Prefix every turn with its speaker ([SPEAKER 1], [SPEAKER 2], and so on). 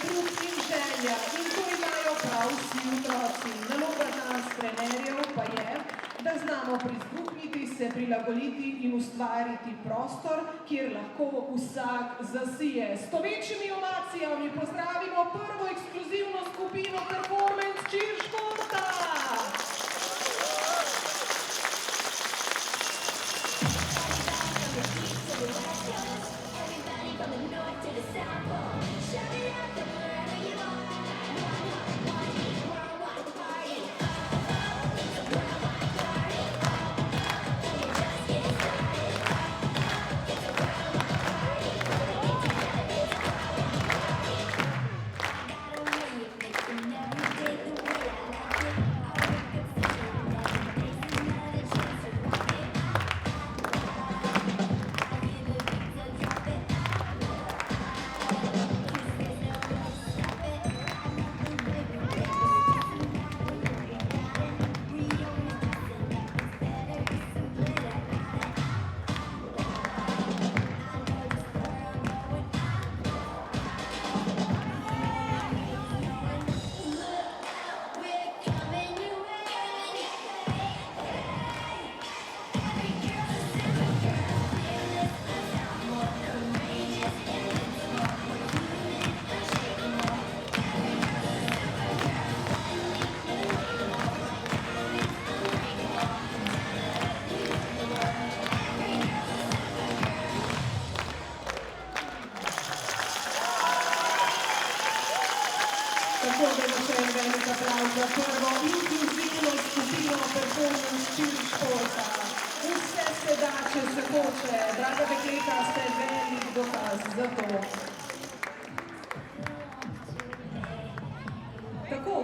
[SPEAKER 1] trud in želja in to imajo prav vsi otroci. Naloga nas, trenerjev, pa je, da znamo prisluhniti, se prilagoditi in ustvariti prostor, kjer lahko vsak zasije. S stovečimi ovacijami pozdravimo prvo ekskluzivno skupino Performance Cheer-Športa! Tako da še en velik aplavz za prvo inkluzivno skupino Performance Cheer-Športa. Vse se da, če se hoče. Draga dekleta, ste velik dokaz za to. Tako.